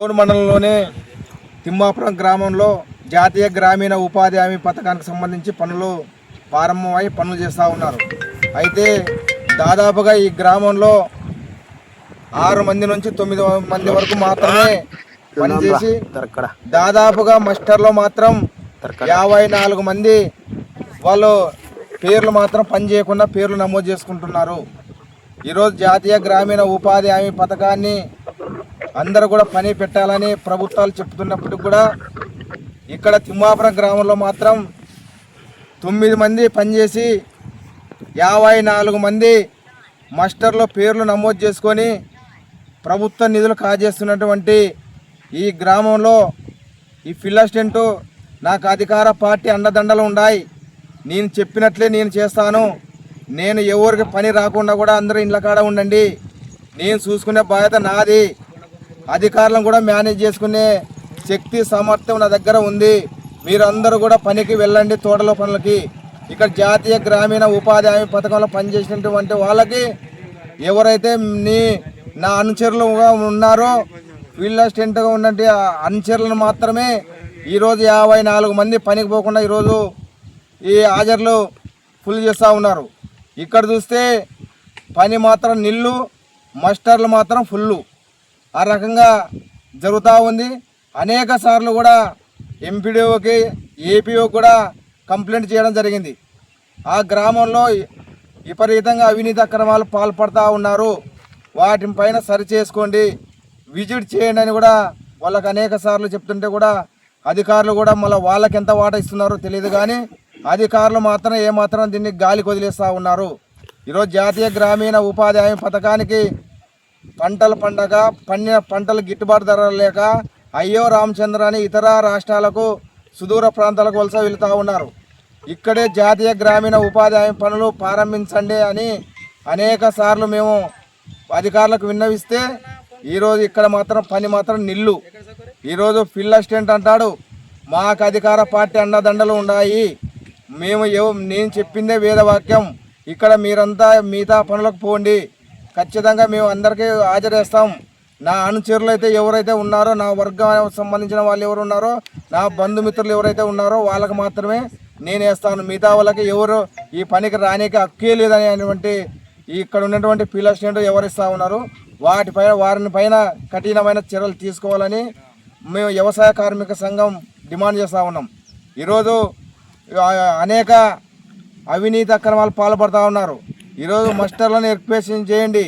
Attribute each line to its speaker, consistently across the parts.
Speaker 1: మండలంలోనే తిమ్మాపురం గ్రామంలో జాతీయ గ్రామీణ ఉపాధి హామీ పథకానికి సంబంధించి పనులు ప్రారంభమై పనులు చేస్తూ ఉన్నారు. అయితే దాదాపుగా ఈ గ్రామంలో 6 మంది నుంచి 9 మంది వరకు మాత్రమే పనిచేసి దాదాపుగా మస్టర్లో మాత్రం 54 మంది వాళ్ళు పేర్లు మాత్రం పని చేయకుండా పేర్లు నమోదు చేసుకుంటున్నారు. ఈరోజు జాతీయ గ్రామీణ ఉపాధి హామీ పథకాన్ని అందరూ కూడా పని పెట్టాలని ప్రభుత్వాలు చెప్తున్నప్పటికి కూడా ఇక్కడ తిమ్మాపురం గ్రామంలో మాత్రం 9 మంది పనిచేసి 54 మంది మాస్టర్లో పేర్లు నమోదు చేసుకొని ప్రభుత్వ నిధులు కాజేస్తున్నటువంటి ఈ గ్రామంలో ఈ ఫీల్డ్ అసిస్టెంట్ నాకు అధికార పార్టీ అండదండలు ఉన్నాయి, నేను చెప్పినట్లే నేను చేస్తాను, నేను ఎవరికి పని రాకుండా కూడా అందరూ ఇండ్ల కాడ ఉండండి, నేను చూసుకునే బాధ్యత నాది, అధికారులను కూడా మేనేజ్ చేసుకునే శక్తి సామర్థ్యం నా దగ్గర ఉంది, మీరందరూ కూడా పనికి వెళ్ళండి తోటలో పనులకి. ఇక్కడ జాతీయ గ్రామీణ ఉపాధి హామీ పథకంలో పనిచేసినటువంటి వాళ్ళకి ఎవరైతే నా అనుచరులుగా ఉన్నారో ఫీల్డ్ అసిస్టెంట్గా ఉన్నటువంటి అనుచరులను మాత్రమే ఈరోజు 54 మంది పనికి పోకుండా ఈరోజు ఈ హాజరులు ఫుల్ చేస్తూ ఉన్నారు. ఇక్కడ చూస్తే పని మాత్రం నిల్లు, మాస్టర్లు మాత్రం ఫుల్లు, ఆ రకంగా జరుగుతూ ఉంది. అనేక సార్లు కూడా ఎంపీడీఓకి ఏపీఓకి కూడా కంప్లైంట్ చేయడం జరిగింది. ఆ గ్రామంలో విపరీతంగా అవినీతి అక్రమాలు పాల్పడుతూ ఉన్నారు, వాటిపైన సరి చేసుకోండి, విజిట్ చేయండి అని కూడా వాళ్ళకి అనేక సార్లు చెప్తుంటే కూడా అధికారులు కూడా మళ్ళీ వాళ్ళకి ఎంత వాటా ఇస్తున్నారో తెలియదు, కానీ అధికారులు మాత్రం ఏమాత్రం దీన్ని గాలికి వదిలేస్తూ ఉన్నారు. ఈరోజు జాతీయ గ్రామీణ ఉపాధి హామీ పథకానికి పంటలు పండగ పండిన పంటలు గిట్టుబాటు ధర లేక అయ్యో రామచంద్ర అని ఇతర రాష్ట్రాలకు సుదూర ప్రాంతాలకు వలస వెళుతూ ఉన్నారు. ఇక్కడే జాతీయ గ్రామీణ ఉపాధి హామీ పనులు ప్రారంభించండి అని అనేక సార్లు మేము అధికారులకు విన్నవిస్తే ఈరోజు ఇక్కడ మాత్రం పని మాత్రం నిల్లు. ఈరోజు ఫీల్డ్ అసిస్టెంట్ అంటాడు మాకు అధికార పార్టీ అండదండలు ఉన్నాయి, నేను చెప్పిందే వేదవాక్యం, ఇక్కడ మీరంతా మిగతా పనులకు పోండి, ఖచ్చితంగా మేము అందరికీ హాజరేస్తాం, నా అనుచరులు అయితే ఎవరైతే ఉన్నారో, నా వర్గానికి సంబంధించిన వాళ్ళు ఎవరు ఉన్నారో, నా బంధుమిత్రులు ఎవరైతే ఉన్నారో వాళ్ళకి మాత్రమే నేను వేస్తాను, మిగతా వాళ్ళకి ఎవరు ఈ పనికి రానికి హక్కే లేదనేటువంటి ఇక్కడ ఉన్నటువంటి ఫీల్డ్ అసిస్టెంట్ ఎవరిస్తూ ఉన్నారు, వారిని పైన కఠినమైన చర్యలు తీసుకోవాలని మేము వ్యవసాయ కార్మిక సంఘం డిమాండ్ చేస్తూ ఉన్నాం. ఈరోజు అనేక అవినీతి అక్రమాలు పాల్పడుతూ ఉన్నారు. ఈరోజు మాస్టర్లను ఎక్స్పెక్షన్ చేయండి,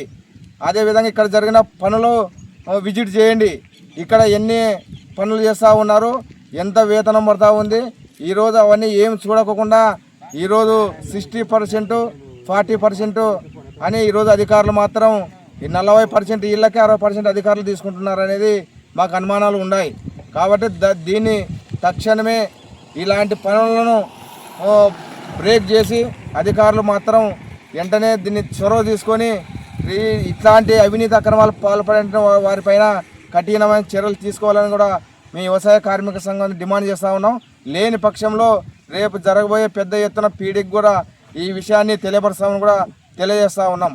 Speaker 1: అదేవిధంగా ఇక్కడ జరిగిన పనులు విజిట్ చేయండి, ఇక్కడ ఎన్ని పనులు చేస్తూ ఉన్నారు, ఎంత వేతనం పడుతూ ఉంది, ఈరోజు అవన్నీ ఏం చూడకుండా ఈరోజు 60%, 40% అని ఈరోజు అధికారులు మాత్రం ఈ 40% ఇళ్ళకి 60% అధికారులు తీసుకుంటున్నారు అనేది మాకు అనుమానాలు ఉన్నాయి. కాబట్టి దీన్ని తక్షణమే ఇలాంటి పనులను బ్రేక్ చేసి అధికారులు మాత్రం వెంటనే దీన్ని చొరవ తీసుకొని ఇట్లాంటి అవినీతి అక్రమాలు పాల్పడిన వారిపైన కఠినమైన చర్యలు తీసుకోవాలని కూడా మేము వ్యవసాయ కార్మిక సంఘాన్ని డిమాండ్ చేస్తూ ఉన్నాం. లేని పక్షంలో రేపు జరగబోయే పెద్ద ఎత్తున పీడికి కూడా ఈ విషయాన్ని తెలియపరుస్తామని కూడా తెలియజేస్తూ ఉన్నాం.